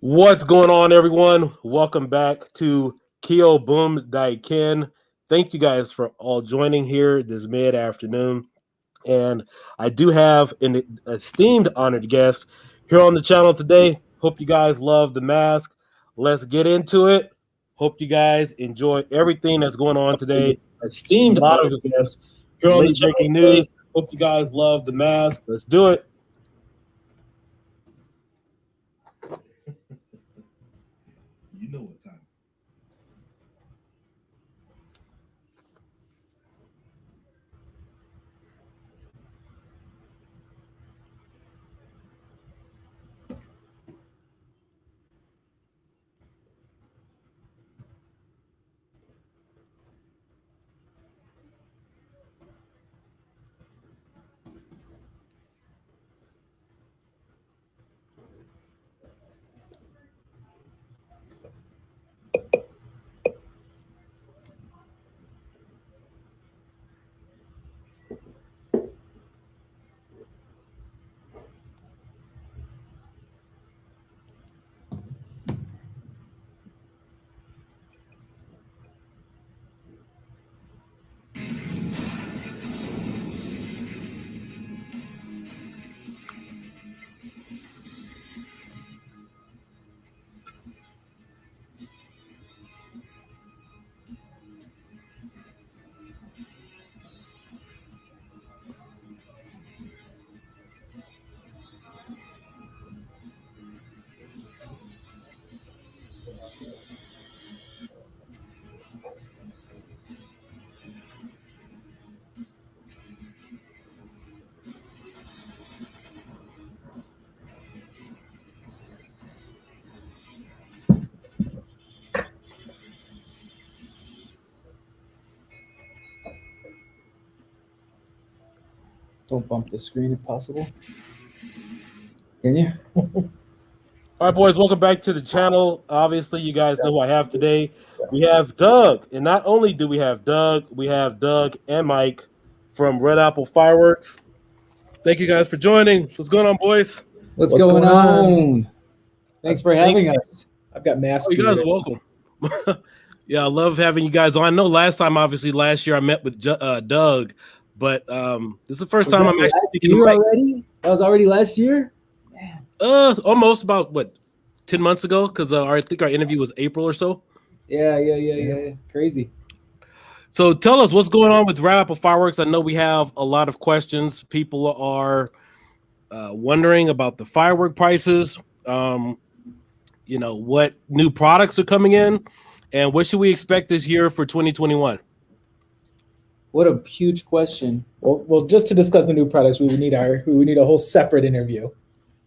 What's going on, everyone? Welcome back to KioboomDiekin. Thank you guys for all joining here this mid-afternoon. And I do have an esteemed honored guest here on the channel today. Hope you guys love the mask. Let's get into it. Hope you guys enjoy everything that's going on today. Esteemed honored guest here on the breaking news. Hope you guys love the mask. Let's do it. You know what time. Don't bump the screen if possible. Can you? All right, boys, welcome back to the channel. Obviously, you guys know who I have today. We have Doug, and not only do we have Doug and Mike from RedApple Fireworks. Thank you guys for joining. What's going on, boys? What's going on? Thanks for having us. I've got masks. You guys are welcome. Yeah, I love having you guys on. I know last year I met with Doug, but this is the first time I'm actually speaking to Mike. Already? That was already last year? Man. Almost about 10 months ago, because I think our interview was April or so. Yeah. Crazy. So tell us what's going on with RedApple Fireworks. I know we have a lot of questions. People are wondering about the firework prices. What new products are coming in, and what should we expect this year for 2021? What a huge question. Well, just to discuss the new products, we would need a whole separate interview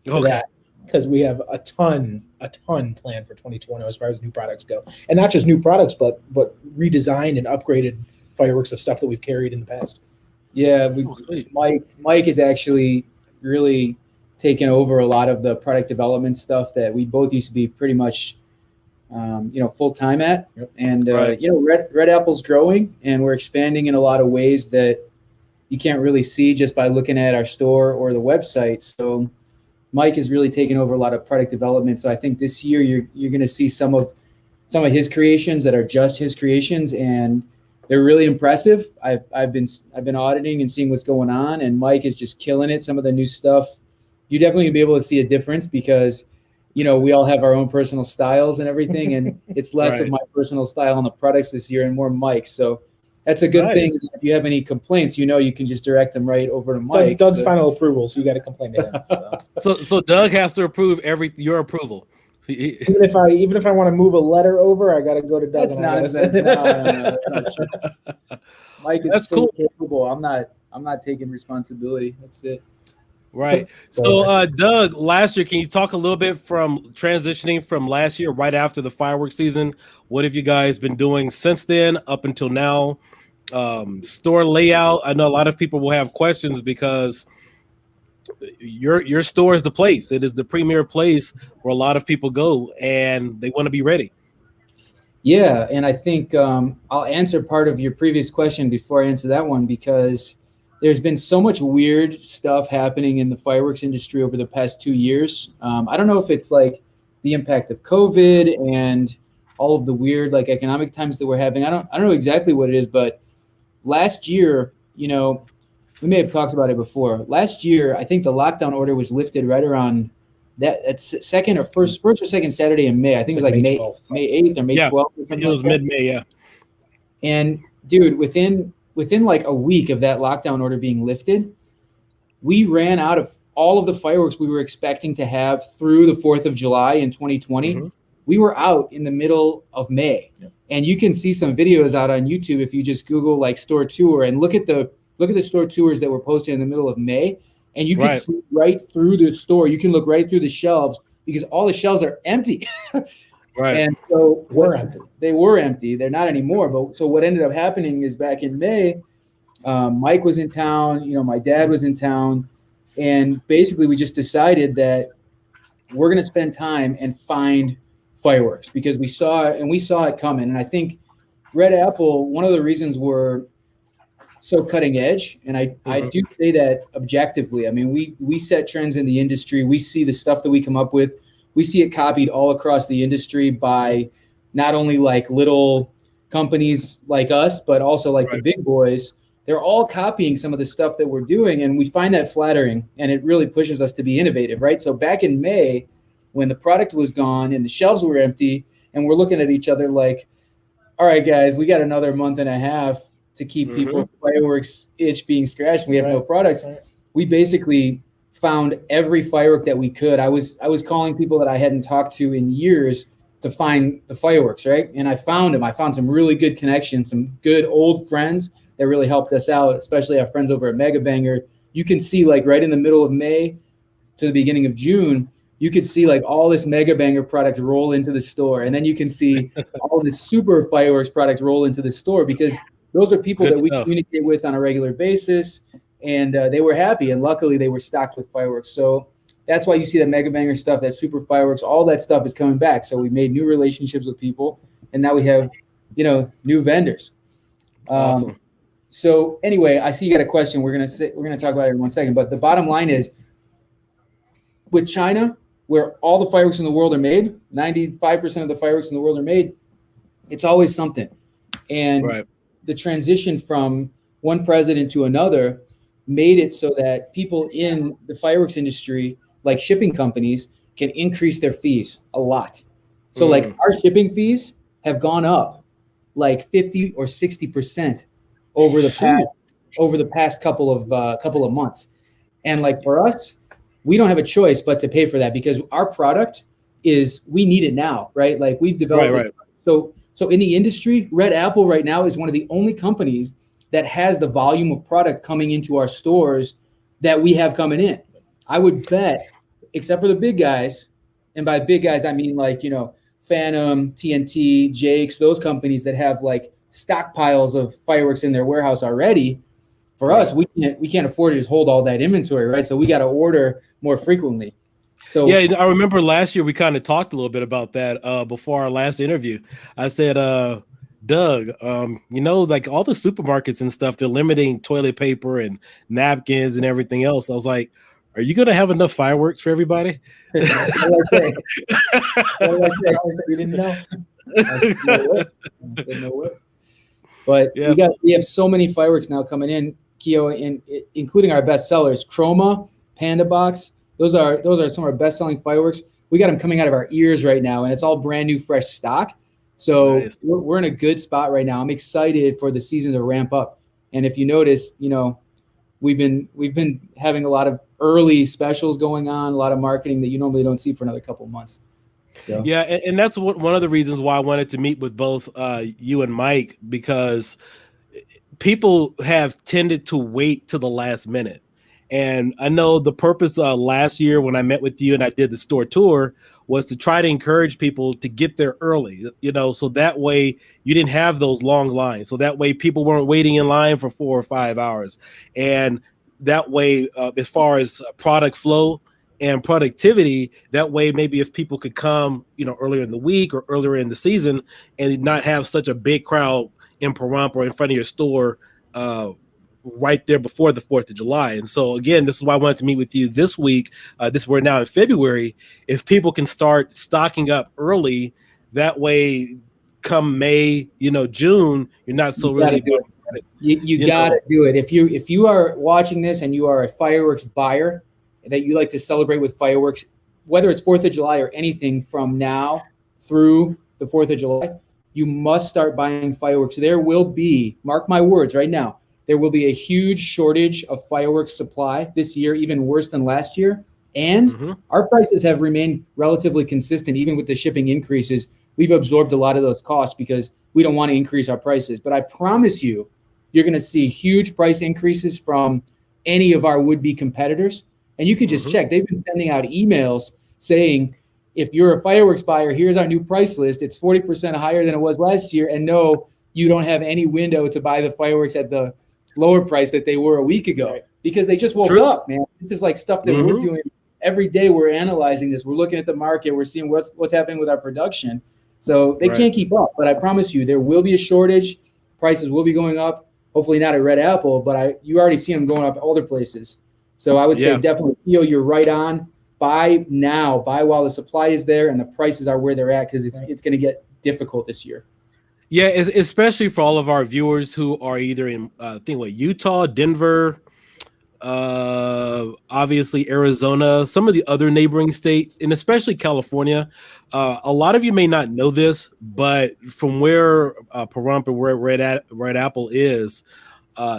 for that, because we have a ton planned for 2020 as far as new products go, and not just new products, but redesigned and upgraded fireworks of stuff that we've carried in the past. Yeah, Mike is actually really taken over a lot of the product development stuff that we both used to be pretty much full time at. Yep. And right. RedApple's growing, and we're expanding in a lot of ways that you can't really see just by looking at our store or the website. So Mike has really taken over a lot of product development. So I think this year you're going to see some of his creations that are just his creations, and they're really impressive. I've been auditing and seeing what's going on, and Mike is just killing it. Some of the new stuff, you definitely be able to see a difference, because we all have our own personal styles and everything, and it's less Right. of my personal style on the products this year and more Mike's. So that's a good thing. If you have any complaints, you can just direct them right over to Mike. Doug's final approval, so you got to complain to him. So Doug has to approve your approval. Even if I want to move a letter over, I got to go to Doug. That's nonsense. No. Mike is That's so cool. capable. I'm not taking responsibility. That's it. Right. So, Doug, last year, can you talk a little bit from transitioning from last year, right after the fireworks season? What have you guys been doing since then up until now? Store layout. I know a lot of people will have questions, because your store is the place. It is the premier place where a lot of people go, and they want to be ready. Yeah, and I think I'll answer part of your previous question before I answer that one, because there's been so much weird stuff happening in the fireworks industry over the past 2 years. I don't know if it's like the impact of COVID and all of the weird like economic times that we're having. I don't know exactly what it is, but last year, you know, we may have talked about it before. Last year, I think the lockdown order was lifted right around that's second or first or second Saturday in May. I think it was like May 8th or May 12th or something. It was mid-May, yeah. And dude, within like a week of that lockdown order being lifted, we ran out of all of the fireworks we were expecting to have through the 4th of July in 2020. Mm-hmm. We were out in the middle of May. Yep. And you can see some videos out on YouTube if you just Google like store tour and look at the store tours that were posted in the middle of May, and you can see right through the store. You can look right through the shelves because all the shelves are empty. Right. And so they were empty. They're not anymore. But so what ended up happening is back in May, Mike was in town, you know, my dad was in town, and basically we just decided that we're going to spend time and find fireworks because we saw it coming. And I think RedApple, one of the reasons we're so cutting edge, and I do say that objectively. I mean, we set trends in the industry. We see the stuff that we come up with. We see it copied all across the industry by not only like little companies like us, but also like the big boys. They're all copying some of the stuff that we're doing, and we find that flattering, and it really pushes us to be innovative, right? So back in May, when the product was gone and the shelves were empty, and we're looking at each other like, all right, guys, we got another month and a half to keep people's fireworks itch being scratched, and we have no products. We basically found every firework that we could. I was calling people that I hadn't talked to in years to find the fireworks, right? And I found them. I found some really good connections, some good old friends that really helped us out, especially our friends over at Mega Banger. You can see like right in the middle of May to the beginning of June, you could see like all this Mega Banger product roll into the store. And then you can see all this super fireworks product roll into the store because those are people that we communicate with on a regular basis. And they were happy. And luckily they were stocked with fireworks. So that's why you see that Mega Banger stuff, that super fireworks, all that stuff is coming back. So we made new relationships with people. And now we have, you know, new vendors. Awesome. So anyway, I see you got a question. We're gonna talk about it in 1 second. But the bottom line is, with China, where all the fireworks in the world are made, 95% of the fireworks in the world are made, it's always something. And the transition from one president to another made it so that people in the fireworks industry, like shipping companies, can increase their fees a lot. So like our shipping fees have gone up like 50 or 60% over the past couple of months. And like for us, we don't have a choice but to pay for that because our product we need it now, right? Like we've developed So in the industry, RedApple right now is one of the only companies that has the volume of product coming into our stores that we have coming in. I would bet, except for the big guys, and by big guys I mean like, you know, Phantom, TNT, Jake's, those companies that have like stockpiles of fireworks in their warehouse already. For us, we can't afford to just hold all that inventory, right? So we got to order more frequently. So yeah, I remember last year we kind of talked a little bit about that before our last interview. I said, Doug, you know, like all the supermarkets and stuff, they're limiting toilet paper and napkins and everything else. I was like, are you going to have enough fireworks for everybody? You didn't know. I said no way. But we have so many fireworks now coming in, Kio, including our best sellers, Chroma, Panda Box. Those are some of our best selling fireworks. We got them coming out of our ears right now, and it's all brand new, fresh stock. So we're in a good spot right now. I'm excited for the season to ramp up. And if you notice, you know, we've been having a lot of early specials going on, a lot of marketing that you normally don't see for another couple of months. So. Yeah, and that's one of the reasons why I wanted to meet with both you and Mike, because people have tended to wait to the last minute. And I know the purpose last year when I met with you and I did the store tour was to try to encourage people to get there early, you know, so that way you didn't have those long lines. So that way people weren't waiting in line for 4 or 5 hours. And that way, as far as product flow and productivity, that way maybe if people could come, you know, earlier in the week or earlier in the season and not have such a big crowd in Pahrump or in front of your store right there before the 4th of July. And so again, this is why I wanted to meet with you this week. We're now in February. If people can start stocking up early, that way come May, June, you're not so really. You gotta do it. If you are watching this and you are a fireworks buyer that you like to celebrate with fireworks, whether it's 4th of July or anything from now through the 4th of July, you must start buying fireworks. There will be, mark my words right now, there will be a huge shortage of fireworks supply this year, even worse than last year. And our prices have remained relatively consistent, even with the shipping increases. We've absorbed a lot of those costs because we don't want to increase our prices. But I promise you, you're going to see huge price increases from any of our would-be competitors. And you can just check. They've been sending out emails saying, if you're a fireworks buyer, here's our new price list. It's 40% higher than it was last year. And no, you don't have any window to buy the fireworks at the lower price that they were a week ago because they just woke up, man. This is like stuff that we're doing every day. We're analyzing this. We're looking at the market. We're seeing what's happening with our production. So they can't keep up. But I promise you, there will be a shortage. Prices will be going up. Hopefully not at RedApple, but you already see them going up other places. So I would say definitely, Theo, you're right on. Buy now. Buy while the supply is there and the prices are where they're at because it's going to get difficult this year. Yeah, especially for all of our viewers who are either in Utah, Denver, obviously Arizona, some of the other neighboring states, and especially California. A lot of you may not know this, but from where Pahrump and where RedApple is,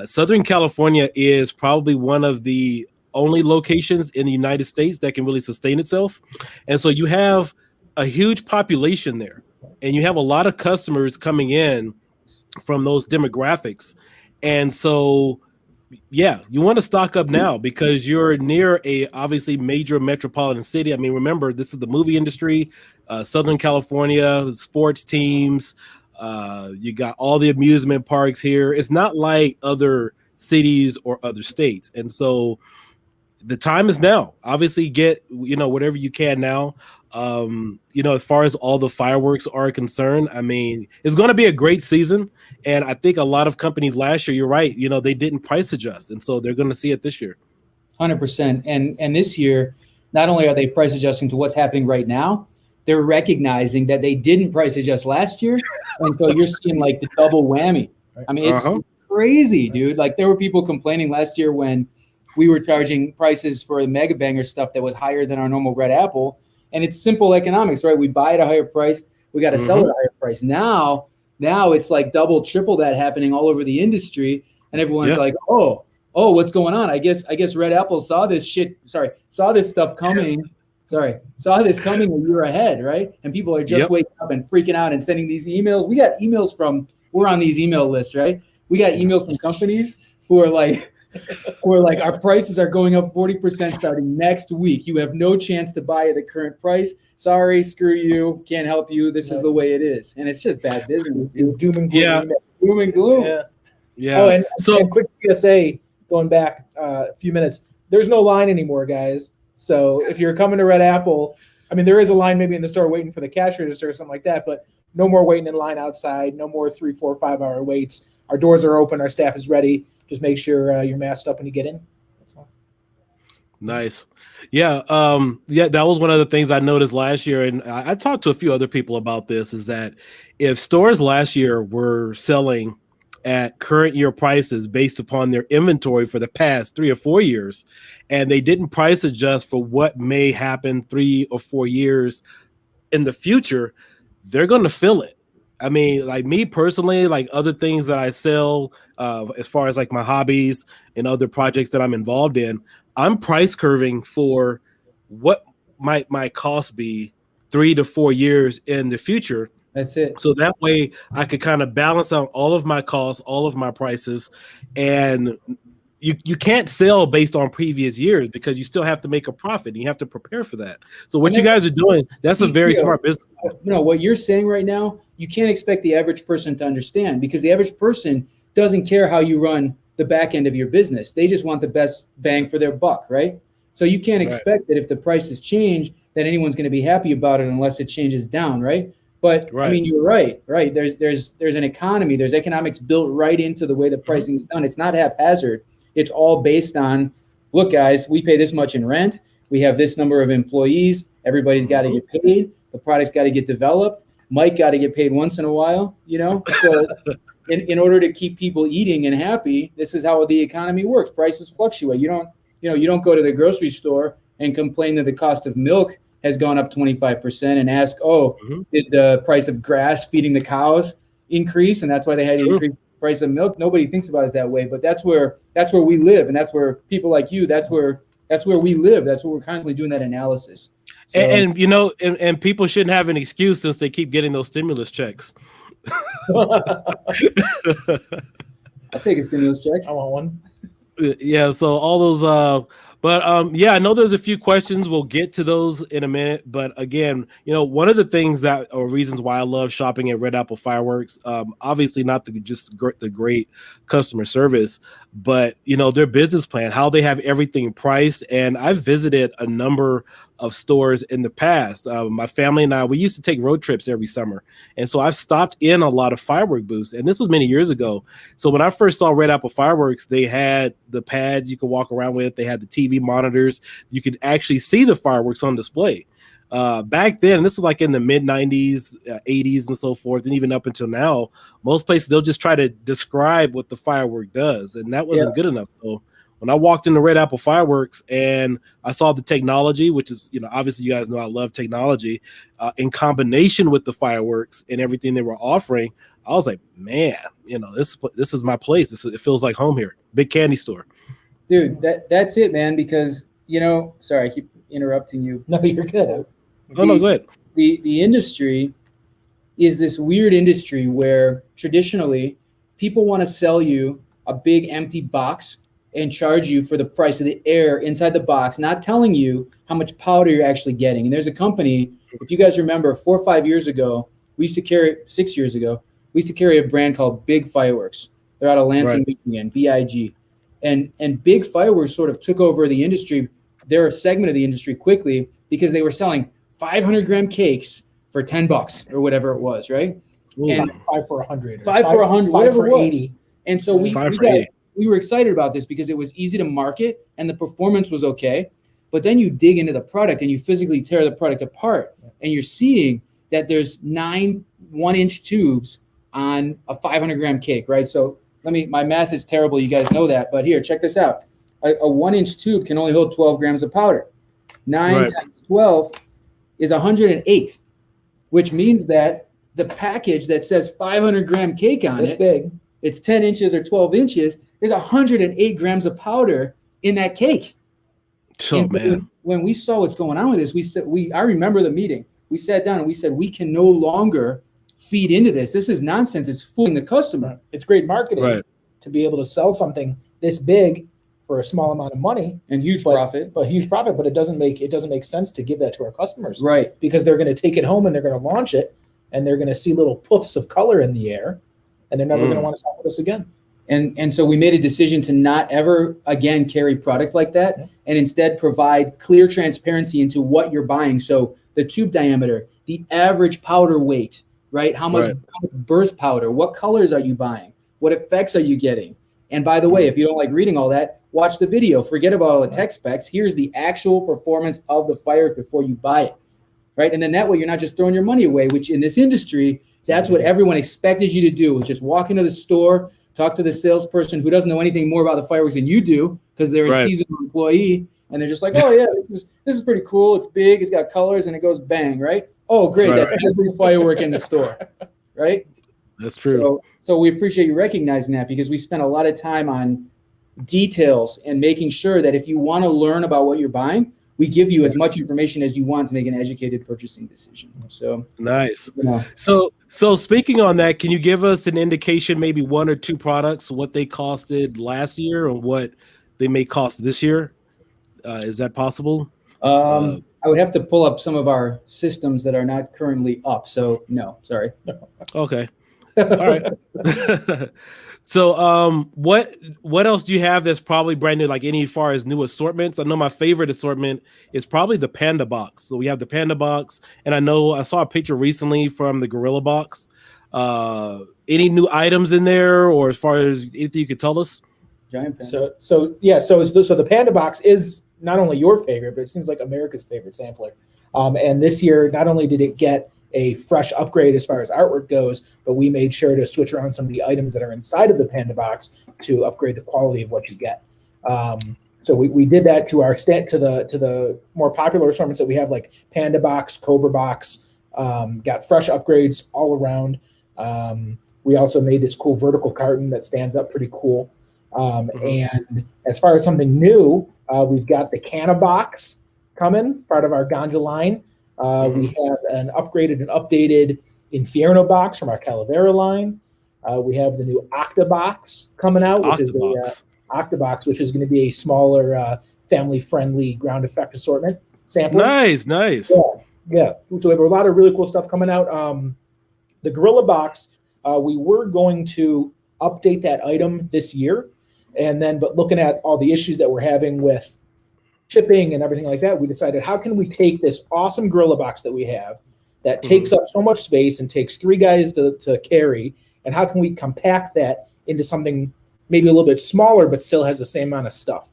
Southern California is probably one of the only locations in the United States that can really sustain itself. And so you have a huge population there, and you have a lot of customers coming in from those demographics. And so, yeah, you want to stock up now because you're near a obviously major metropolitan city. I mean, remember, this is the movie industry, Southern California, sports teams. You got all the amusement parks here. It's not like other cities or other states. And so the time is now. Obviously, get whatever you can now. As far as all the fireworks are concerned, I mean, it's going to be a great season. And I think a lot of companies last year, you're right, they didn't price adjust. And so they're going to see it this year. 100%. And this year, not only are they price adjusting to what's happening right now, they're recognizing that they didn't price adjust last year. And so you're seeing like the double whammy. I mean, it's crazy, dude. Like there were people complaining last year when we were charging prices for the Mega Banger stuff that was higher than our normal RedApple. And it's simple economics, right? We buy at a higher price. We got to sell at a higher price. Now it's like double, triple that happening all over the industry. And everyone's like, oh, what's going on? I guess RedApple saw this stuff coming. Saw this coming a year ahead, right? And people are just waking up and freaking out and sending these emails. We got emails we're on these email lists, right? We got emails from companies who are like, our prices are going up 40% starting next week. You have no chance to buy at the current price. Sorry, screw you. Can't help you. This is the way it is. And it's just bad business. Dude. Doom and gloom. Doom and gloom. Yeah. Oh, and quick PSA, going back a few minutes. There's no line anymore, guys. So if you're coming to RedApple, I mean, there is a line maybe in the store waiting for the cash register or something like that, but no more waiting in line outside. No more 3, 4, 5 hour waits. Our doors are open. Our staff is ready. Just make sure you're masked up when you get in. That's all. Nice. Yeah. That was one of the things I noticed last year. And I talked to a few other people about this, is that if stores last year were selling at current year prices based upon their inventory for the past 3 or 4 years, and they didn't price adjust for what may happen 3 or 4 years in the future, they're going to feel it. I mean, like me personally, like other things that I sell, as far as like my hobbies and other projects that I'm involved in, I'm price curving for what might my cost be 3 to 4 years in the future. That's it. So that way I could kind of balance out all of my costs, all of my prices, and you can't sell based on previous years because you still have to make a profit and you have to prepare for that. So what you guys are doing, that's a very smart business. No, what you're saying right now, you can't expect the average person to understand because the average person doesn't care how you run the back end of your business. They just want the best bang for their buck, right? So you can't expect that if the prices change that anyone's going to be happy about it unless it changes down, right? But Right. I mean, you're right. There's an economy, there's economics built right into the way the pricing is done. It's not haphazard. It's all based on, look, guys, we pay this much in rent. We have this number of employees. Everybody's got to get paid. The product's got to get developed. Mike got to get paid once in a while, So in order to keep people eating and happy, this is how the economy works. Prices fluctuate. You don't go to the grocery store and complain that the cost of milk has gone up 25% and ask, did the price of grass feeding the cows increase? And that's why they had to increase the price of milk. Nobody thinks about it that way, but that's where we live. And that's where people like you, that's where we live. That's where we're constantly doing that analysis. So, and people shouldn't have an excuse since they keep getting those stimulus checks. I'll take a stimulus check. I want one. Yeah, so all those but I know there's a few questions. We'll get to those in a minute. But again, one of the things or reasons why I love shopping at RedApple Fireworks, obviously not the great customer service, but their business plan, how they have everything priced. And I've visited a number of stores in the past. My family and I, we used to take road trips every summer. And so I've stopped in a lot of firework booths. And this was many years ago. So when I first saw RedApple Fireworks, they had the pads you could walk around with. They had the TV monitors. You could actually see the fireworks on display. Back then, this was like in the mid 90s, 80s and so forth. And even up until now, most places, they'll just try to describe what the firework does. And that wasn't good enough. So when I walked into RedApple Fireworks and I saw the technology, which is, obviously you guys know I love technology, in combination with the fireworks and everything they were offering, I was like, man, this is my place. It feels like home here. Big candy store. Dude, that's it, man. Because, sorry, I keep interrupting you. No, you're good. No, go ahead. The industry is this weird industry where traditionally people want to sell you a big empty box and charge you for the price of the air inside the box, not telling you how much powder you're actually getting. And there's a company, if you guys remember, 4 or 5 years ago, 6 years ago, we used to carry a brand called Big Fireworks. They're out of Lansing, Michigan, BIG. And Big Fireworks sort of took over the industry. They're a segment of the industry quickly because they were selling 500-gram cakes for $10 or whatever it was, right? And 5 for 100. 5 for 100, whatever it was. 80. And so we were excited about this because it was easy to market and the performance was okay. But then you dig into the product and you physically tear the product apart, and you're seeing that there's 9 1-inch tubes on a 500-gram cake, right? So my math is terrible. You guys know that, but here, check this out. A 1-inch tube can only hold 12 grams of powder. 9 times 12 is 108, which means that the package that says 500-gram cake on it, big. It's 10 inches or 12 inches. There's 108 grams of powder in that cake. So, man, when we saw what's going on with this, I remember the meeting. We sat down and we said, we can no longer feed into this. This is nonsense. It's fooling the customer. It's great marketing to be able to sell something this big for a small amount of money and huge profit. But it doesn't make sense to give that to our customers, right? Because they're going to take it home and they're going to launch it and they're going to see little puffs of color in the air, and they're never going to want to shop with us again. And so we made a decision to not ever again carry product like that, and instead provide clear transparency into what you're buying. So the tube diameter, the average powder weight, right? How much burst powder? What colors are you buying? What effects are you getting? And by the way, if you don't like reading all that, watch the video. Forget about all the tech specs. Here's the actual performance of the firework before you buy it, right? And then that way you're not just throwing your money away, which in this industry, that's what everyone expected you to do, was just walk into the store, talk to the salesperson who doesn't know anything more about the fireworks than you do because they're a seasoned employee, and they're just like, oh yeah, this is pretty cool. It's big, it's got colors, and it goes bang, right? Oh great, that's every firework in the store, right? That's true. So we appreciate you recognizing that, because we spent a lot of time on details and making sure that if you want to learn about what you're buying, we give you as much information as you want to make an educated purchasing decision. So nice. So speaking on that, can you give us an indication, maybe 1 or 2 products, what they costed last year and what they may cost this year? Is that possible? I would have to pull up some of our systems that are not currently up. So no, sorry. Okay. All right. So, what else do you have that's probably brand new? Like any far as new assortments? I know my favorite assortment is probably the Panda box. So we have the Panda box, and I know I saw a picture recently from the Gorilla box. Any new items in there, or as far as anything you could tell us? Giant Panda. So the Panda box is not only your favorite, but it seems like America's favorite sampler. And this year, not only did it get a fresh upgrade as far as artwork goes, but we made sure to switch around some of the items that are inside of the Panda box to upgrade the quality of what you get. So we did that to our extent to the more popular assortments that we have, like Panda box, Cobra box. Got fresh upgrades all around. We also made this cool vertical carton that stands up pretty cool. And as far as something new, we've got the Canna box coming, part of our Ganja line. We have an upgraded and updated Inferno box from our Calavera line. We have the new Octa box coming out, which is a Octabox, which is going to be a smaller, family-friendly ground effect assortment sampler. Nice. Yeah. So we have a lot of really cool stuff coming out. The Gorilla box, we were going to update that item this year, but looking at all the issues that we're having with shipping and everything like that, we decided, how can we take this awesome Gorilla box that we have that takes up so much space and takes 3 guys to carry, and how can we compact that into something maybe a little bit smaller but still has the same amount of stuff?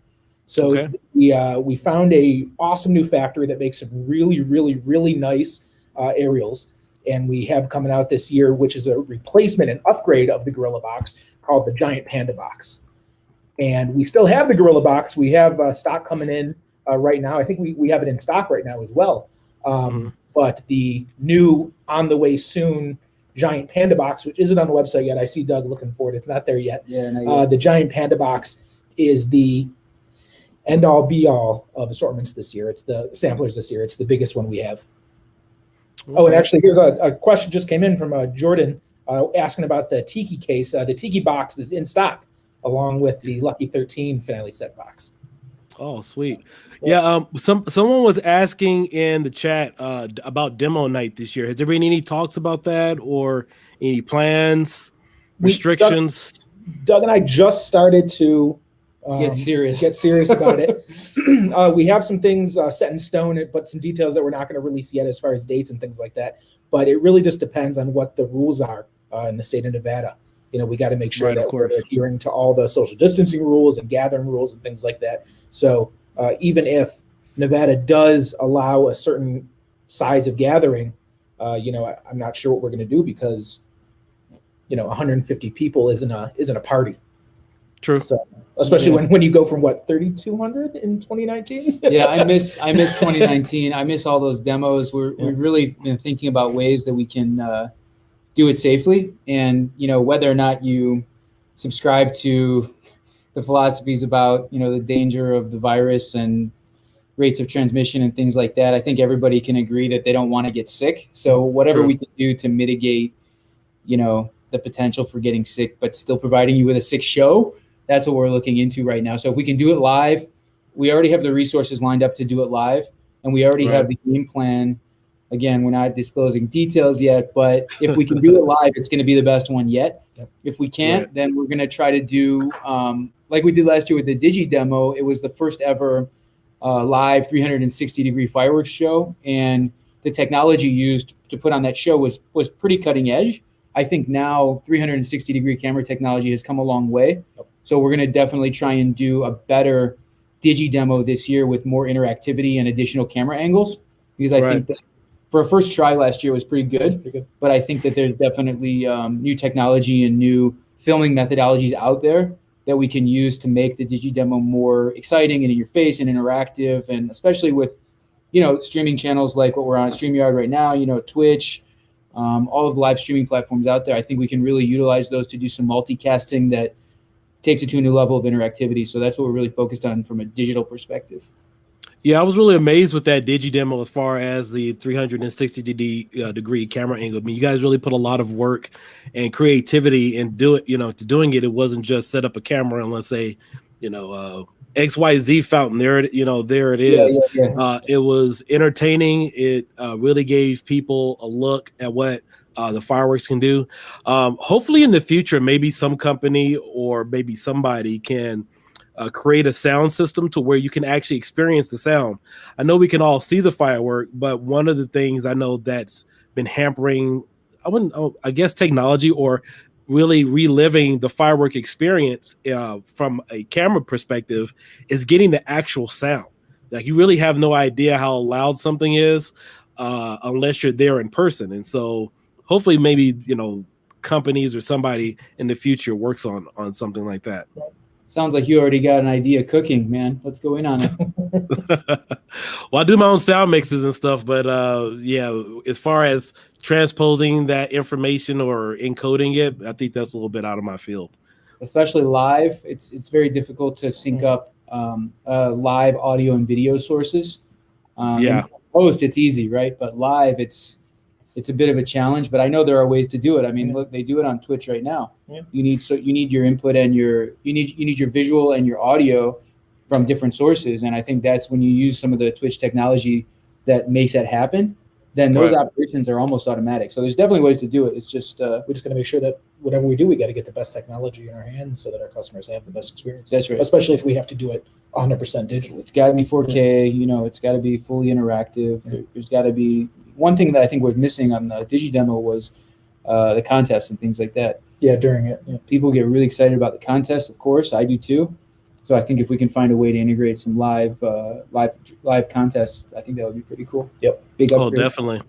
So we found a awesome new factory that makes some really, really, really nice aerials, and we have coming out this year, which is a replacement and upgrade of the Gorilla box called the Giant Panda box. And we still have the Gorilla box. We have stock coming in right now. I think we have it in stock right now as well. But the new on the way soon Giant Panda box, which isn't on the website yet. I see Doug looking for it. It's not there yet. Yeah, not yet. The Giant Panda box is the end all be all of assortments this year. It's the samplers this year. It's the biggest one we have. Okay. Oh, and actually, here's a question just came in from Jordan asking about the Tiki case. The Tiki box is in stock along with the Lucky 13 finale set box. Oh, sweet. Yeah. Someone was asking in the chat about demo night this year. Has there been any talks about that or any plans, restrictions? Doug and I just started to get serious about it. We have some things set in stone, but some details that we're not going to release yet as far as dates and things like that. But it really just depends on what the rules are in the state of Nevada. You know, we got to make sure that we're adhering to all the social distancing rules and gathering rules and things like that. So even if Nevada does allow a certain size of gathering, I'm not sure what we're going to do because, 150 people isn't a party. True. So, especially when you go from 3,200 in 2019. Yeah, I miss 2019. I miss all those demos. We've really been thinking about ways that we can do it safely, and whether or not you subscribe to the philosophies about the danger of the virus and rates of transmission and things like that. I think everybody can agree that they don't want to get sick. So whatever we can do to mitigate, the potential for getting sick, but still providing you with a sick show, that's what we're looking into right now. So if we can do it live, we already have the resources lined up to do it live, and we already have the game plan. Again, we're not disclosing details yet, but if we can do it live, it's going to be the best one yet. If we can't, then we're going to try to do like we did last year with the Digi demo. It was the first ever live 360-degree fireworks show, and the technology used to put on that show was pretty cutting edge. I think now 360-degree camera technology has come a long way. So we're going to definitely try and do a better Digi demo this year with more interactivity and additional camera angles, because I think that for a first try last year was pretty good, but I think that there's definitely new technology and new filming methodologies out there that we can use to make the Digi demo more exciting and in your face and interactive, and especially with, streaming channels like what we're on StreamYard right now, Twitch, all of the live streaming platforms out there. I think we can really utilize those to do some multicasting that takes it to a new level of interactivity. So that's what we're really focused on from a digital perspective. Yeah, I was really amazed with that Digi demo as far as the 360-degree camera angle. I mean, you guys really put a lot of work and creativity into it, to doing it. It wasn't just set up a camera and let's say, XYZ fountain there, there it is. Yeah. It was entertaining. It really gave people a look at what the fireworks can do. Hopefully in the future, maybe some company or maybe somebody can create a sound system to where you can actually experience the sound. I know we can all see the firework, but one of the things I know that's been hampering, I guess, technology or really reliving the firework experience from a camera perspective is getting the actual sound. Like you really have no idea how loud something is unless you're there in person. And so hopefully maybe, companies or somebody in the future works on something like that. Sounds like you already got an idea cooking, man. Let's go in on it. Well, I do my own sound mixes and stuff, but as far as transposing that information or encoding it, I think that's a little bit out of my field. Especially live, it's very difficult to sync up live audio and video sources. In post, it's easy, right? But live, it's a bit of a challenge. But I know there are ways to do it. I mean, look, they do it on Twitch right now. Yeah. You need your input and you need your visual and your audio from different sources. And I think that's when you use some of the Twitch technology that makes that happen. Then those operations are almost automatic. So there's definitely ways to do it. It's just we're just going to make sure that whatever we do, we got to get the best technology in our hands so that our customers have the best experience. That's right. Especially if we have to do it 100% digitally. It's got to be 4K. It's got to be fully interactive. Yeah. There's got to be one thing that I think we're missing on the Digi demo was the contests and things like that. Yeah, during it. Yeah. People get really excited about the contests. Of course, I do too. So I think if we can find a way to integrate some live contests, I think that would be pretty cool. Yep. Big upgrade. Oh, definitely.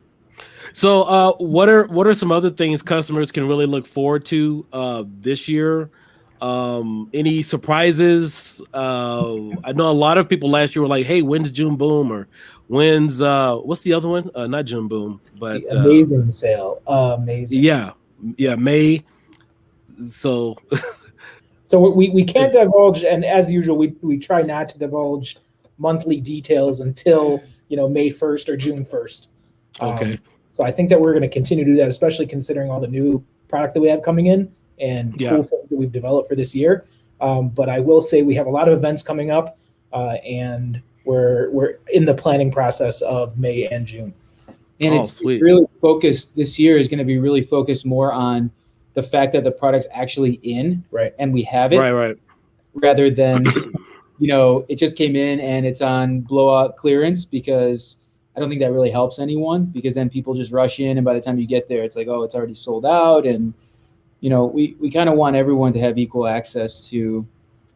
So what are some other things customers can really look forward to this year? Any surprises? I know a lot of people last year were like, hey, when's June Boom? Or when's what's the other one? Not June Boom, but the amazing sale. Amazing. Yeah, May. So we can't divulge, and as usual, we try not to divulge monthly details until May 1st or June 1st. Okay. So I think that we're going to continue to do that, especially considering all the new product that we have coming in and cool things that we've developed for this year. But I will say we have a lot of events coming up, and we're in the planning process of May and June. And it's really focused. This year is going to be really focused more on the fact that the product's actually in, right, and we have it, right, rather than it just came in and it's on blowout clearance, because I don't think that really helps anyone, because then people just rush in, and by the time you get there, it's like, oh, it's already sold out. And we kind of want everyone to have equal access to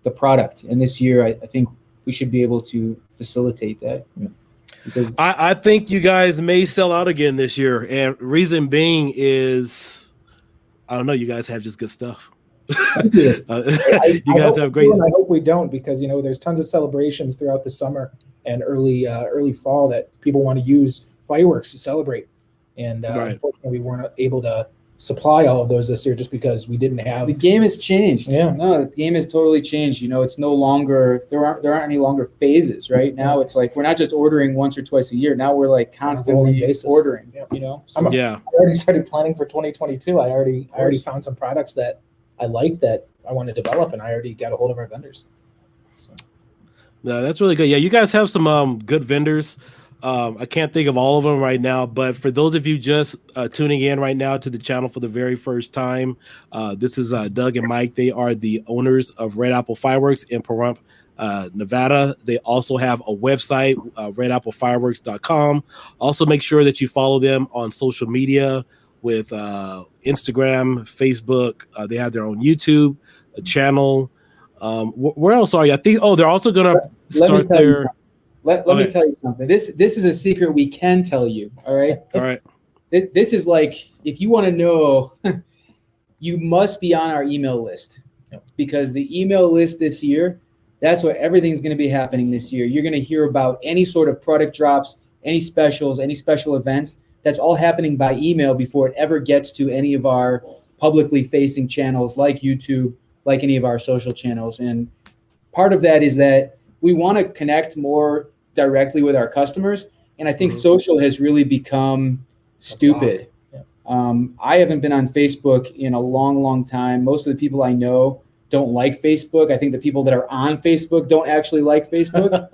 the product. And this year, I think we should be able to facilitate that. Yeah. Because I think you guys may sell out again this year, and reason being is, I don't know, you guys have just good stuff. You guys have great. I hope we don't, because there's tons of celebrations throughout the summer and early fall that people want to use fireworks to celebrate, and unfortunately we weren't able to supply all of those this year just because we didn't have. The game has changed. Yeah, no, the game has totally changed. It's no longer there aren't any longer phases. Right now, it's like we're not just ordering once or twice a year. Now we're like constantly ordering. Yep. So, I already started planning for 2022. I already found some products that I like that I want to develop, and I already got a hold of our vendors. So. No, that's really good. Yeah, you guys have some good vendors. I can't think of all of them right now, but for those of you just tuning in right now to the channel for the very first time, this is Doug and Mike. They are the owners of RedApple Fireworks in Pahrump, Nevada. They also have a website, redapplefireworks.com. Also, make sure that you follow them on social media with Instagram, Facebook. They have their own YouTube channel. Where else are you? I think. Oh, they're also going to start their. Let me tell you something. This is a secret we can tell you. All right. All right. This is like, if you want to know, you must be on our email list, because the email list this year, that's where everything's going to be happening this year. You're going to hear about any sort of product drops, any specials, any special events. That's all happening by email before it ever gets to any of our publicly facing channels like YouTube, like any of our social channels. And part of that is that we want to connect more directly with our customers. And I think social has really become stupid. Yeah. I haven't been on Facebook in a long, long time. Most of the people I know don't like Facebook. I think the people that are on Facebook don't actually like Facebook.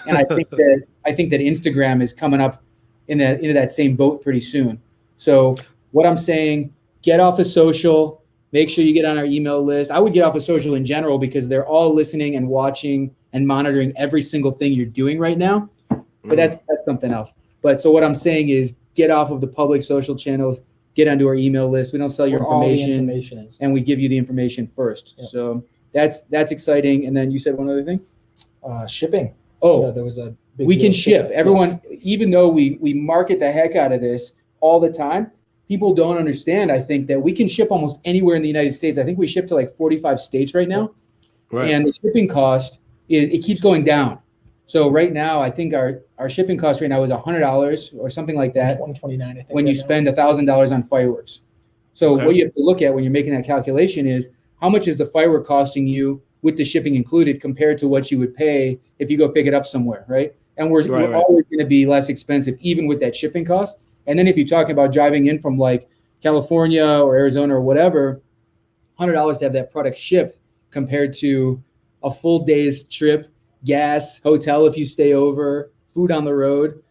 And I think that Instagram is coming up into that same boat pretty soon. So what I'm saying, get off of social, make sure you get on our email list. I would get off of social in general because they're all listening and watching and monitoring every single thing you're doing right now. But that's something else. But so what I'm saying is get off of the public social channels, get onto our email list. We don't sell your information, and we give you the information first. Yeah. So that's exciting. And then you said one other thing? Shipping. Oh, there was a big we can ship. Everyone, yes. Even though we market the heck out of this all the time, people don't understand, I think, that we can ship almost anywhere in the United States. I think we ship to like 45 states right now. Right. And the shipping cost it keeps going down. So right now, I think our shipping cost right now is $100 or something like that. $129, I think. When you spend $1,000 on fireworks. So what you have to look at when you're making that calculation is how much is the firework costing you with the shipping included compared to what you would pay if you go pick it up somewhere, right? And we're always going to be less expensive even with that shipping cost. And then if you're talking about driving in from like California or Arizona or whatever, $100 to have that product shipped compared to a full day's trip, gas, hotel if you stay over, food on the road,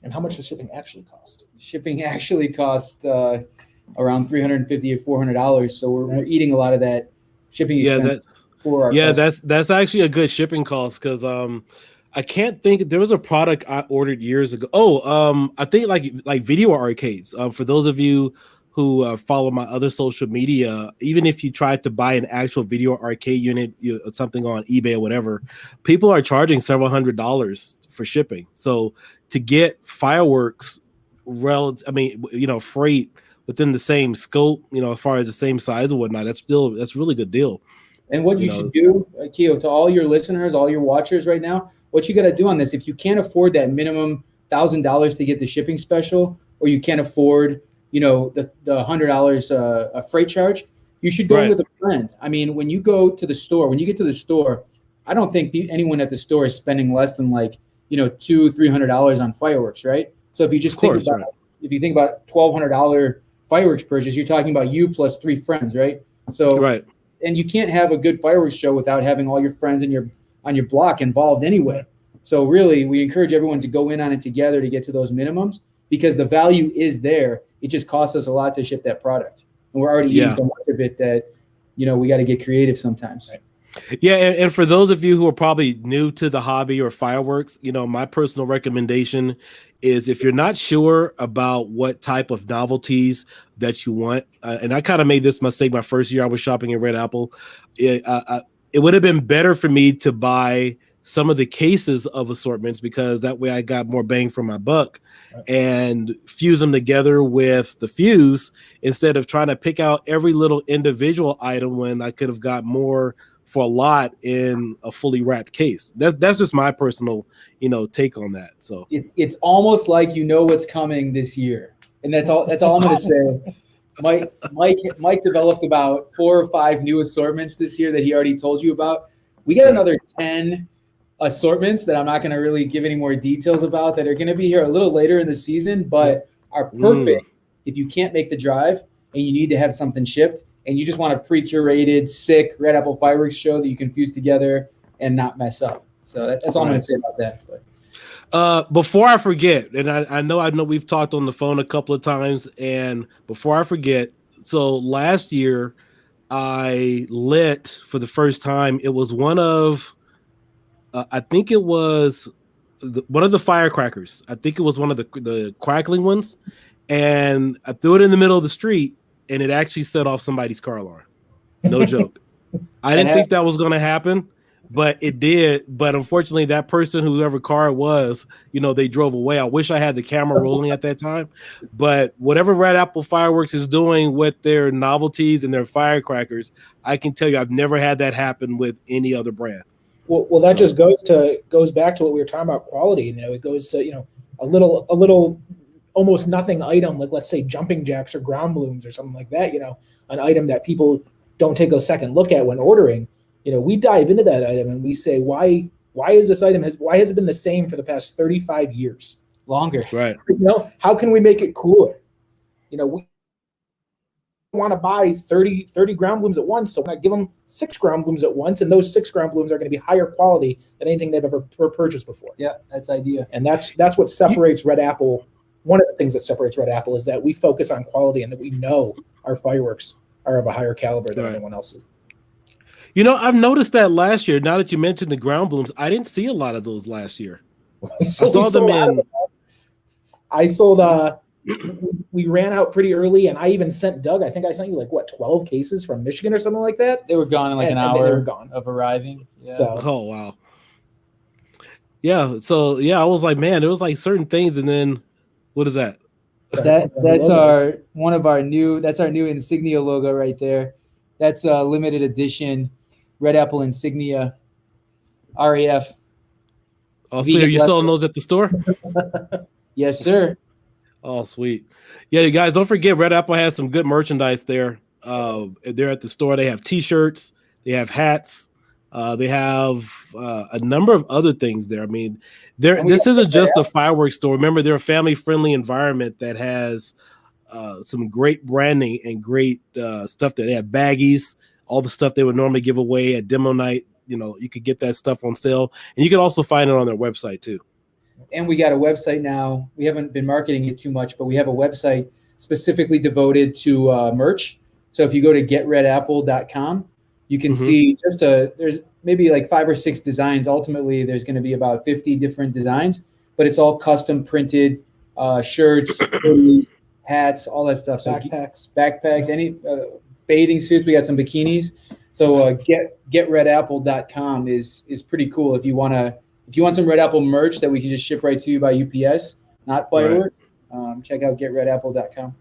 And how much does shipping actually cost? Shipping actually costs around $350 or $400. So we're eating a lot of that shipping expense for our customers. That's actually a good shipping cost because I can't think. There was a product I ordered years ago. I think like video arcades. For those of you who follow my other social media, even if you tried to buy an actual video arcade unit, something on eBay or whatever, people are charging several $100s for shipping. So to get fireworks, freight within the same scope, as far as the same size or whatnot, that's a really good deal. And what you should do, Keo, to all your listeners, all your watchers right now, what you got to do on this, if you can't afford that minimum $1,000 to get the shipping special, or you can't afford, the $100 a freight charge, you should go with a friend. I mean, when you get to the store, I don't think anyone at the store is spending less than $200-$300 on fireworks, right? So if you just if you think about $1,200 fireworks purchase, you're talking about you plus 3 friends, right? So and you can't have a good fireworks show without having all your friends on your block involved anyway. So really, we encourage everyone to go in on it together to get to those minimums because the value is there. It just costs us a lot to ship that product, and we're already eating so much of it that we got to get creative sometimes. Right. Yeah, and for those of you who are probably new to the hobby or fireworks, my personal recommendation is if you're not sure about what type of novelties that you want, and I kind of made this mistake my first year I was shopping at RedApple, it would have been better for me to buy some of the cases of assortments because that way I got more bang for my buck and fuse them together with the fuse instead of trying to pick out every little individual item when I could have got more for a lot in a fully wrapped case. That's just my personal, take on that. So it's almost like what's coming this year, and that's all I'm going to say. Mike developed about 4 or 5 new assortments this year that he already told you about. We got another 10 assortments that I'm not going to really give any more details about that are going to be here a little later in the season, but are perfect if you can't make the drive and you need to have something shipped. And you just want a pre-curated, sick RedApple fireworks show that you can fuse together and not mess up. So that's all I'm going to say about that. But. Before I forget, and I know we've talked on the phone a couple of times, and before I forget, so last year I lit for the first time. It was one of, I think it was one of the firecrackers. I think it was one of the crackling ones, and I threw it in the middle of the street. And it actually set off somebody's car alarm. No joke. I didn't think that was going to happen, but it did. But unfortunately, that person, whoever car it was, they drove away. I wish I had the camera rolling at that time. But whatever RedApple Fireworks is doing with their novelties and their firecrackers, I can tell you I've never had that happen with any other brand. Well, that just goes back to what we were talking about, quality. It goes to a little almost nothing item, like let's say jumping jacks or ground balloons or something like that, an item that people don't take a second look at when ordering. We dive into that item and we say, why has it been the same for the past 35 years? Longer. Right. How can we make it cooler? We want to buy 30 ground balloons at once, so I give them 6 ground balloons at once, and those 6 ground balloons are going to be higher quality than anything they've ever purchased before. Yeah, that's the idea. And that's what separates RedApple one of the things that separates RedApple is that we focus on quality and that we know our fireworks are of a higher caliber than anyone else's. I've noticed that last year. Now that you mentioned the ground blooms, I didn't see a lot of those last year. I saw them in. I sold. We ran out pretty early, and I even sent Doug. I think I sent you 12 cases from Michigan or something like that. They were gone in an hour. They were gone of arriving. Yeah. So, oh wow. Yeah. So I was like, man, it was like certain things, and then what is that? That's our new insignia logo right there. That's a limited edition RedApple insignia. RAF. Oh, so are you selling those at the store? Yes, sir. Oh, sweet. Yeah, you guys, don't forget RedApple has some good merchandise there. They're at the store. They have T-shirts. They have hats. They have a number of other things there. I mean, this isn't just a fireworks store. Remember, they're a family-friendly environment that has some great branding and great stuff. That they have baggies, all the stuff they would normally give away at demo night. You could get that stuff on sale, and you can also find it on their website too. And we got a website now. We haven't been marketing it too much, but we have a website specifically devoted to merch. So if you go to getredapple.com, you can see there's maybe 5 or 6 designs. Ultimately, there's going to be about 50 different designs, but it's all custom printed shirts, hoodies, hats, all that stuff. So backpacks, any bathing suits. We got some bikinis. So getredapple.com is pretty cool if you want some RedApple merch that we can just ship right to you by UPS, not firework. Right. Check out getredapple.com.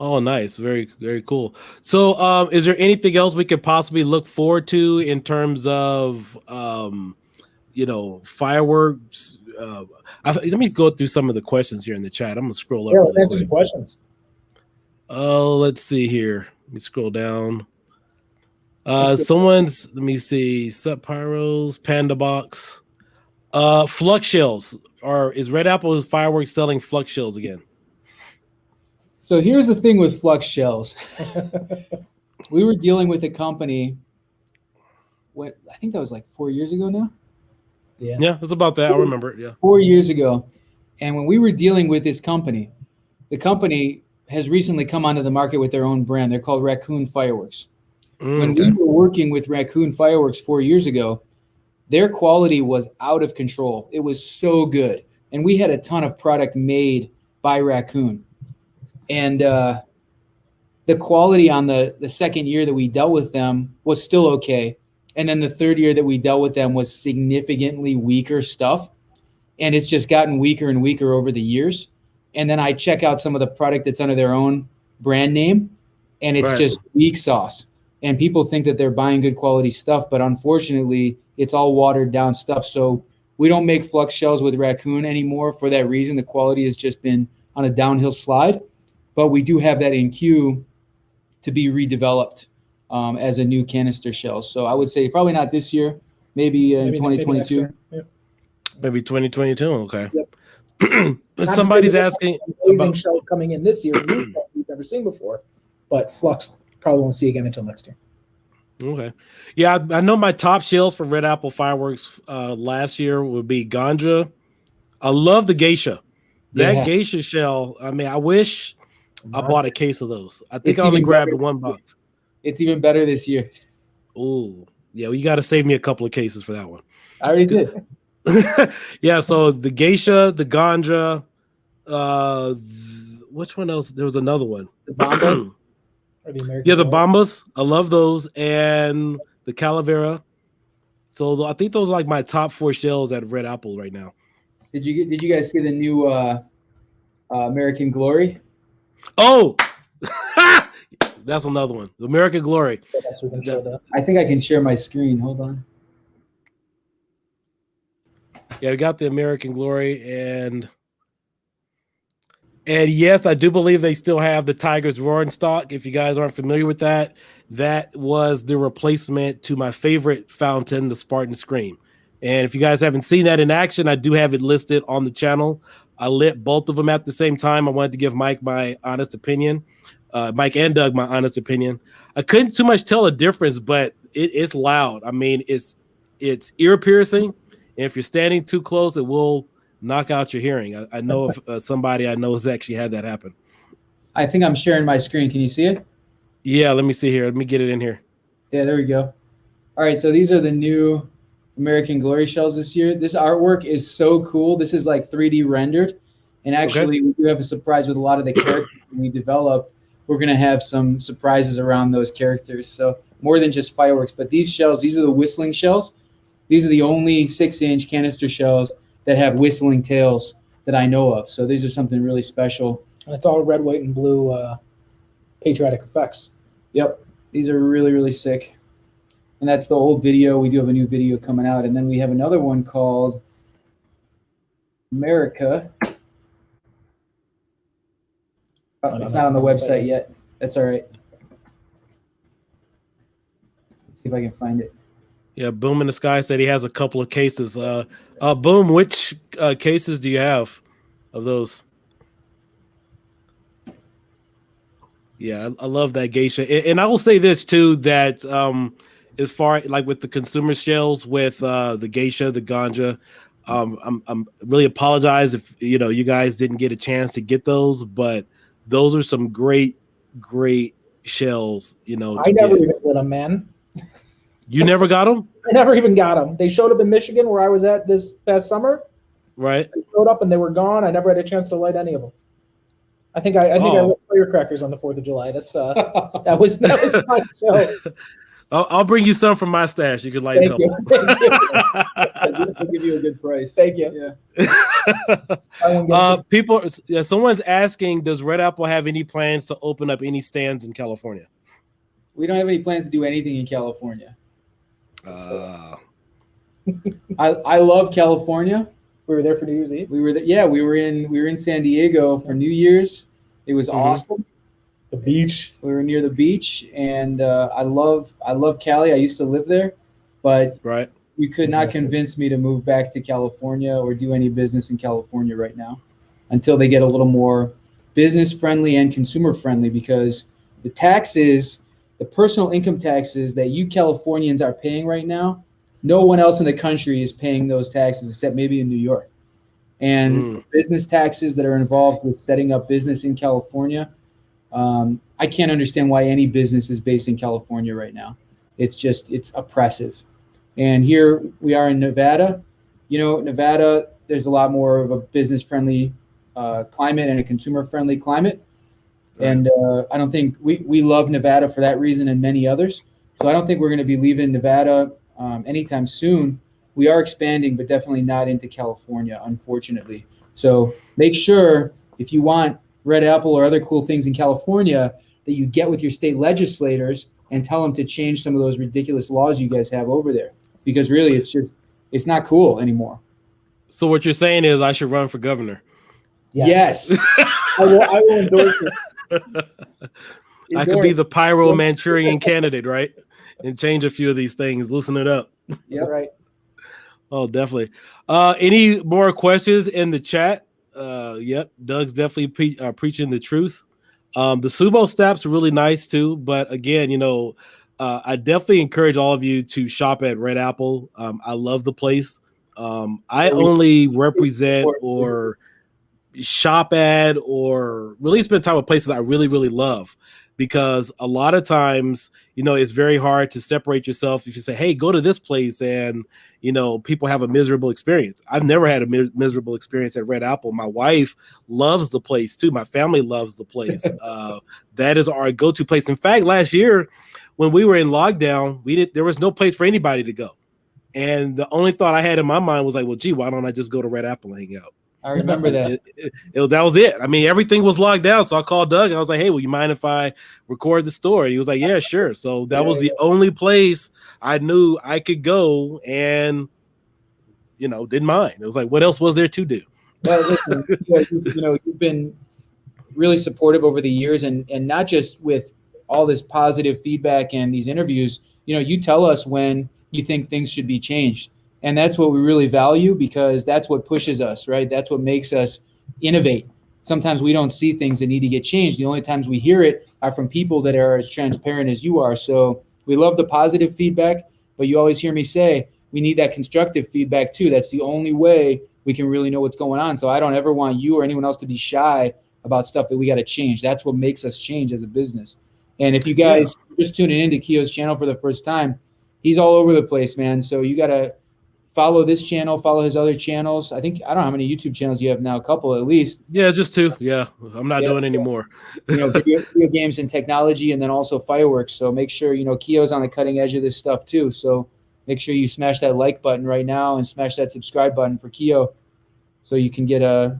Oh, nice. Very, very cool. So is there anything else we could possibly look forward to in terms of, fireworks? Let me go through some of the questions here in the chat. I'm going to scroll up. Let's answer the questions. Let's see here. Let me scroll down. Let me see, Sub Pyros, Panda Box. Flux shells. Is RedApple fireworks selling flux shells again? So here's the thing with flux shells. We were dealing with a company. I think that was 4 years ago now. Yeah, it's about that. I remember it. Yeah, 4 years ago. And when we were dealing with this company, the company has recently come onto the market with their own brand. They're called Raccoon Fireworks. When we were working with Raccoon Fireworks 4 years ago, their quality was out of control. It was so good. And we had a ton of product made by Raccoon. And the quality on the second year that we dealt with them was still okay. And then the third year that we dealt with them was significantly weaker stuff. And it's just gotten weaker and weaker over the years. And then I check out some of the product that's under their own brand name, and it's just weak sauce. And people think that they're buying good quality stuff, but unfortunately, it's all watered down stuff. So we don't make flux shells with Raccoon anymore for that reason. The quality has just been on a downhill slide. But we do have that in queue to be redeveloped as a new canister shell. So I would say probably not this year, maybe in 2022. Maybe 2022. Okay. Yep. Somebody's asking about shells coming in this year. We've never seen before, but flux probably won't see again until next year. Okay. Yeah, I know my top shells for RedApple fireworks last year would be Ganja. I love the Geisha. That Geisha shell. I mean, I wish I bought a case of those. I think I only grabbed one box. It's even better this year. Oh, yeah. Well, you got to save me a couple of cases for that one. I already did. Yeah. So the Geisha, the Ganja. Which one else? There was another one. The Bombas. The Bombas. I love those, and the Calavera. So I think those are like my top 4 shells at RedApple right now. Did you guys see the new American Glory? Oh, that's another one. The American Glory. I think I can share my screen. Hold on. Yeah, we got the American Glory, and yes, I do believe they still have the Tiger's Roar in stock. If you guys aren't familiar with that, that was the replacement to my favorite fountain, the Spartan Scream. And if you guys haven't seen that in action, I do have it listed on the channel. I lit both of them at the same time. I wanted to give Mike my honest opinion, Mike and Doug my honest opinion. I couldn't too much tell a difference, but it's loud. I mean, it's ear piercing. And if you're standing too close, it will knock out your hearing. I know of somebody I know has actually had that happen. I think I'm sharing my screen. Can you see it? Yeah, let me see here. Let me get it in here. Yeah, there we go. All right, so these are the new American Glory shells this year. This artwork is so cool. This is like 3D rendered. And actually, we do have a surprise with a lot of the characters we developed. We're going to have some surprises around those characters. So more than just fireworks. But these shells, these are the whistling shells. These are the only 6-inch canister shells that have whistling tails that I know of. So these are something really special. And it's all red, white, and blue patriotic effects. Yep. These are really, really sick. And that's the old video. We do have a new video coming out. And then we have another one called America. Oh, it's not on the website yet. That's all right. Let's see if I can find it. Yeah, Boom in the Sky said he has a couple of cases. Boom, which cases do you have of those? Yeah, I love that geisha. And I will say this too, that as far like with the consumer shells with the geisha, the ganja, I'm really apologize if you guys didn't get a chance to get those, but those are some great shells. I never even got them, man. You never got them? I never even got them. They showed up in Michigan where I was at this past summer. Right. They showed up and they were gone. I never had a chance to light any of them. I think I lit firecrackers on the 4th of July. That's that was my show. I'll bring you some from my stash. You can light a couple. Thank you. I'll give you a good price. Thank you. Yeah. Someone's asking, does RedApple have any plans to open up any stands in California? We don't have any plans to do anything in California. I love California. We were there for New Year's Eve. We were in San Diego for New Year's. It was awesome. The beach. We were near the beach, and I love Cali. I used to live there, but you could not convince me to move back to California or do any business in California right now until they get a little more business friendly and consumer friendly, because the taxes, the personal income taxes that you Californians are paying right now, no one else in the country is paying those taxes except maybe in New York. And business taxes that are involved with setting up business in California, I can't understand why any business is based in California right now. It's oppressive. And here we are in Nevada. Nevada, there's a lot more of a business-friendly climate and a consumer-friendly climate. Right. And I don't think we love Nevada for that reason and many others. So I don't think we're going to be leaving Nevada anytime soon. We are expanding, but definitely not into California, unfortunately. So make sure if you want RedApple or other cool things in California that you get with your state legislators and tell them to change some of those ridiculous laws you guys have over there. Because really, it's not cool anymore. So what you're saying is I should run for governor? Yes. I will endorse it. I could be the pyro Manchurian candidate, right? And change a few of these things, loosen it up. Yeah, right. Oh, definitely. Any more questions in the chat? Yep, Doug's definitely preaching the truth. The Subo Staps are really nice too, but again, I definitely encourage all of you to shop at RedApple. I love the place. I only represent or shop at or really spend time with places I really, really love, because a lot of times, it's very hard to separate yourself if you say, hey, go to this place and, people have a miserable experience. I've never had a miserable experience at RedApple. My wife loves the place too. My family loves the place. That is our go-to place. In fact, last year when we were in lockdown, there was no place for anybody to go. And the only thought I had in my mind was like, well, gee, why don't I just go to RedApple and hang out? I remember that. That was it. I mean, everything was locked down. So I called Doug and I was like, hey, will you mind if I record the store? And he was like, yeah, sure. So that was the only place I knew I could go and, didn't mind. It was like, what else was there to do? Well, listen, you've been really supportive over the years, and not just with all this positive feedback and these interviews. You tell us when you think things should be changed. And that's what we really value, because that's what pushes us, right? That's what makes us innovate. Sometimes we don't see things that need to get changed. The only times we hear it are from people that are as transparent as you are. So we love the positive feedback, but you always hear me say, we need that constructive feedback too. That's the only way we can really know what's going on. So I don't ever want you or anyone else to be shy about stuff that we got to change. That's what makes us change as a business. And if you guys are just tuning into Kio's channel for the first time, he's all over the place, man. So you got to follow this channel, follow his other channels. I don't know how many YouTube channels you have now, a couple at least. Yeah, just 2. Yeah, I'm not doing any more. Video games and technology, and then also fireworks. So make sure, Kio's on the cutting edge of this stuff too. So make sure you smash that like button right now and smash that subscribe button for Kio, so you can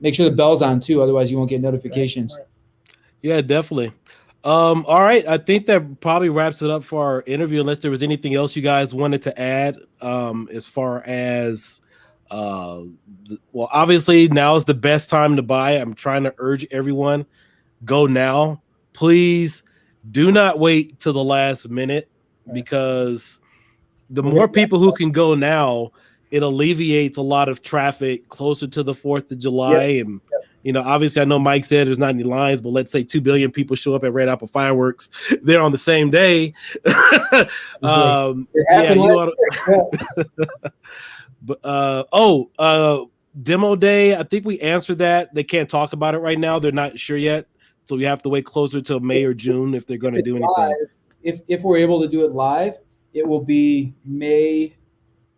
make sure the bell's on too. Otherwise, you won't get notifications. Right. Yeah, definitely. All right, I think that probably wraps it up for our interview. Unless there was anything else you guys wanted to add, as far as, well, obviously now is the best time to buy. I'm trying to urge everyone, go now. Please do not wait till the last minute, because the more people who can go now, it alleviates a lot of traffic closer to the 4th of July. And, obviously I know Mike said there's not any lines, but let's say 2 billion people show up at RedApple fireworks. They're on the same day. Demo day. I think we answered that. They can't talk about it right now. They're not sure yet. So we have to wait closer to May or June if they're going to do anything. Live, if we're able to do it live, it will be May,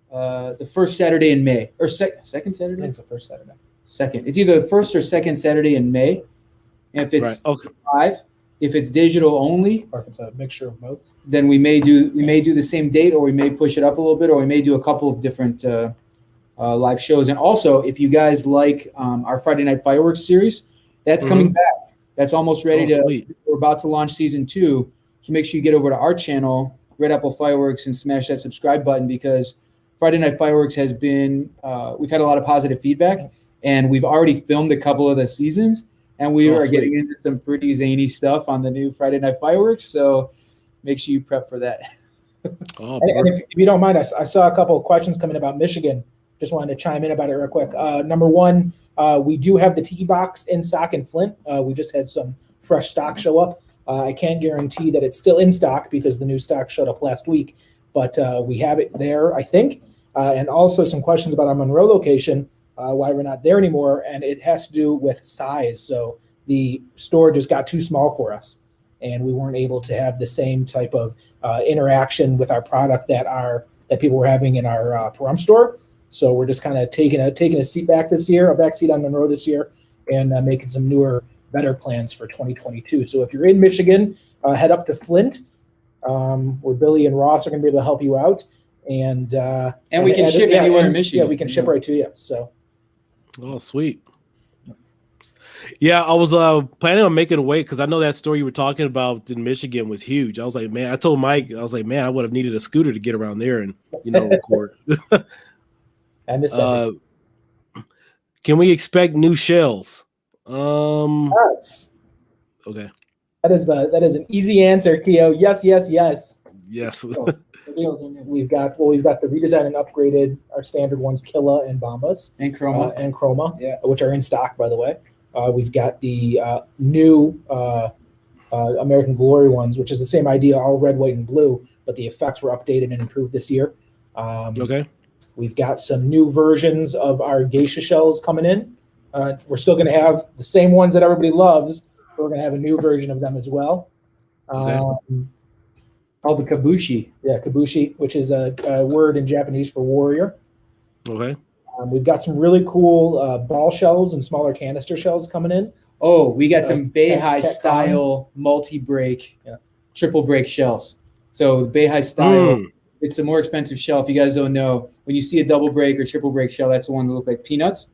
the first Saturday in May, or second Saturday. It's the first Saturday. Second. It's either the first or second Saturday in May. If it's live, if it's digital only, or if it's a mixture of both, then we may do the same date, or we may push it up a little bit, or we may do a couple of different live shows. And also, if you guys like our Friday Night Fireworks series, that's coming back. That's almost ready we're about to launch season 2. So make sure you get over to our channel, RedApple Fireworks, and smash that subscribe button, because Friday Night Fireworks has been, we've had a lot of positive feedback, and we've already filmed a couple of the seasons, and we are getting into some pretty zany stuff on the new Friday Night Fireworks. So make sure you prep for that. And if you don't mind, I saw a couple of questions coming about Michigan. Just wanted to chime in about it real quick. Number one, we do have the Tiki Box in stock in Flint. We just had some fresh stock show up. I can't guarantee that it's still in stock because the new stock showed up last week, but we have it there, I think. And also some questions about our Monroe location, why we're not there anymore, and it has to do with size. So the store just got too small for us, and we weren't able to have the same type of interaction with our product that people were having in our Pahrump store. So we're just kind of taking a seat back this year, a back seat on Monroe this year, and making some newer, better plans for 2022. So if you're in Michigan, head up to Flint, where Billy and Ross are going to be able to help you out, and we can ship anywhere in Michigan. Yeah, we can ship right to you. So, sweet. Yeah, I was planning on making a way, because I know that store you were talking about in Michigan was huge. I was like, man, I told Mike, I was like, man, I would have needed a scooter to get around there and record. I missed that. Can we expect new shells? Yes. Okay. That is an easy answer, Kio. Yes. Yes. So, we've got the redesigned and upgraded, our standard ones, Killa and Bombas and Chroma, which are in stock, by the way. We've got the new American Glory ones, which is the same idea, all red, white, and blue, but the effects were updated and improved this year. Okay. We've got some new versions of our geisha shells coming in. We're still going to have the same ones that everybody loves, but we're going to have a new version of them as well. Called the kabushi. Yeah, kabushi, which is a word in Japanese for warrior. Okay. We've got some really cool ball shells and smaller canister shells coming in. Oh, we got some Beihai style multi-break, triple break shells. So Beihai style, it's a more expensive shell. If you guys don't know, when you see a double break or triple break shell, that's the one that look like peanuts.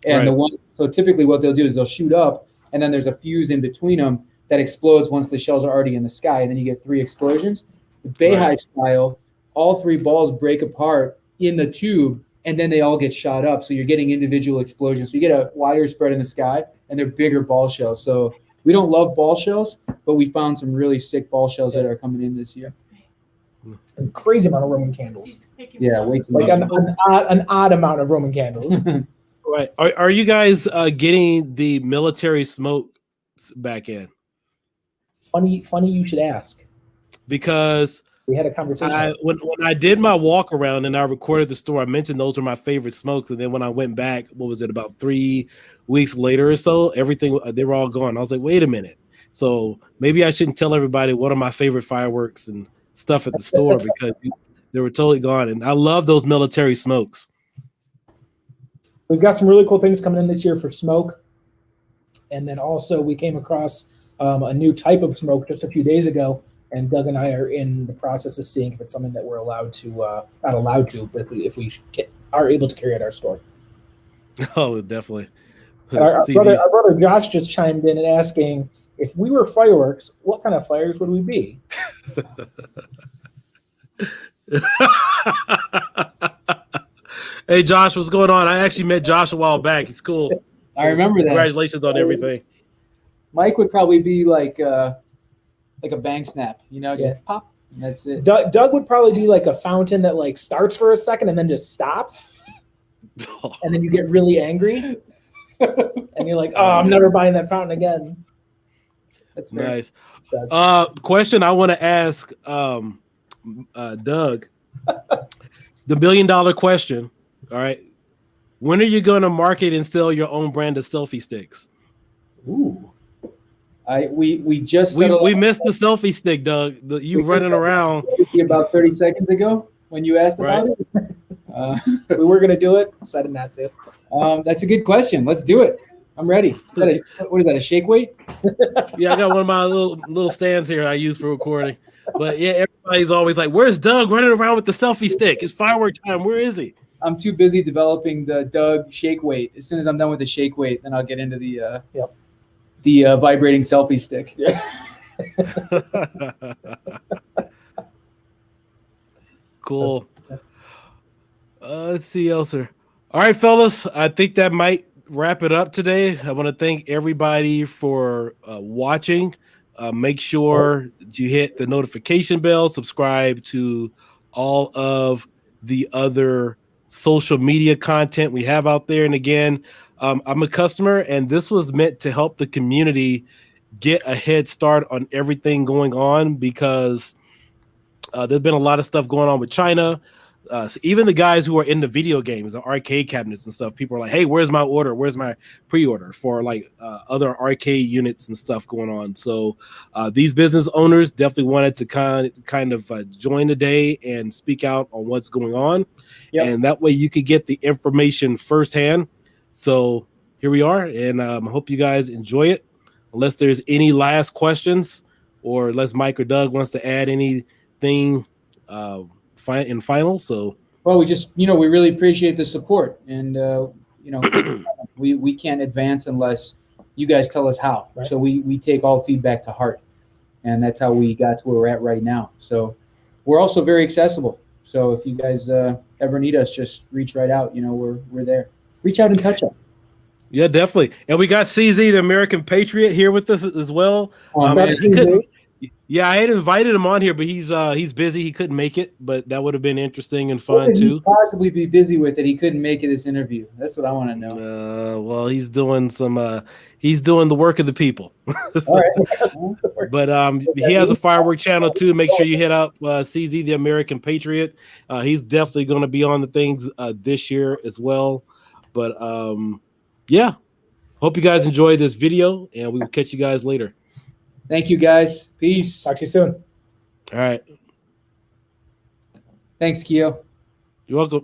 And so typically what they'll do is they'll shoot up, and then there's a fuse in between them that explodes once the shells are already in the sky, and then you get 3 explosions. The Beihai style, all 3 balls break apart in the tube, and then they all get shot up. So you're getting individual explosions. So you get a wider spread in the sky, and they're bigger ball shells. So we don't love ball shells, but we found some really sick ball shells that are coming in this year. A crazy amount of Roman candles. Yeah, way too like an odd amount of Roman candles. Right. Are you guys getting the military smoke back in? Funny you should ask. Because We had a conversation. When I did my walk around and I recorded the store, I mentioned those were my favorite smokes. And then when I went back, what was it, about 3 weeks later or so, everything, they were all gone. I was like, wait a minute. So maybe I shouldn't tell everybody what are my favorite fireworks and stuff at the store because they were totally gone. And I love those military smokes. We've got some really cool things coming in this year for smoke. And then also we came across a new type of smoke just a few days ago. And Doug and I are in the process of seeing if it's something that we're allowed to, not allowed to, but if we are able to carry at our store. Oh, definitely. Our brother Josh just chimed in and asking, if we were fireworks, what kind of fires would we be? Hey, Josh, what's going on? I actually met Josh a while back. He's cool. I remember that. Congratulations on everything. Mike would probably be like a bang snap, just pop. And that's it. Doug would probably be like a fountain that like starts for a second and then just stops. And then you get really angry. And you're like, oh, I'm never buying that fountain again. That's nice. Question I want to ask Doug. The $1 billion question. All right. When are you going to market and sell your own brand of selfie sticks? Ooh. We just we missed the selfie stick, Doug. You running around about 30 seconds ago when you asked about it. We were going to do it, decided not to. That's a good question. Let's do it. I'm ready. What is that? A shake weight? Yeah, I got one of my little stands here I use for recording. But yeah, everybody's always like, "Where's Doug running around with the selfie stick? It's firework time. Where is he?" I'm too busy developing the Doug shake weight. As soon as I'm done with the shake weight, then I'll get into the vibrating selfie stick. Yeah. Cool. Let's see, Elser. All right, fellas. I think that might wrap it up today. I want to thank everybody for watching. Make sure you hit the notification bell, subscribe to all of the other social media content we have out there. And again, I'm a customer, and this was meant to help the community get a head start on everything going on because there's been a lot of stuff going on with China. So even the guys who are in the video games, the arcade cabinets and stuff, people are like, hey, where's my order? Where's my pre-order for like other arcade units and stuff going on? So these business owners definitely wanted to kind of join the day and speak out on what's going on. Yep. And that way you could get the information firsthand. So here we are, and I hope you guys enjoy it. Unless there's any last questions or unless Mike or Doug wants to add anything in final. So well, we just we really appreciate the support, and we can't advance unless you guys tell us how. Right. So we take all feedback to heart, and that's how we got to where we're at right now. So we're also very accessible. So if you guys ever need us, just reach right out. We're there. Reach out and touch us. Yeah, definitely. And we got CZ, the American Patriot, here with us as well. Yeah, I had invited him on here, but he's busy. He couldn't make it, but that would have been interesting and fun too. He possibly be busy with it. He couldn't make it this interview. That's what I want to know. Well, he's doing he's doing the work of the people. All right. But he has a firework channel too. Make sure you hit up CZ, the American Patriot. He's definitely going to be on the things this year as well. But yeah, hope you guys enjoyed this video, and we will catch you guys later. Thank you, guys. Peace. Talk to you soon. All right. Thanks, Kio. You're welcome.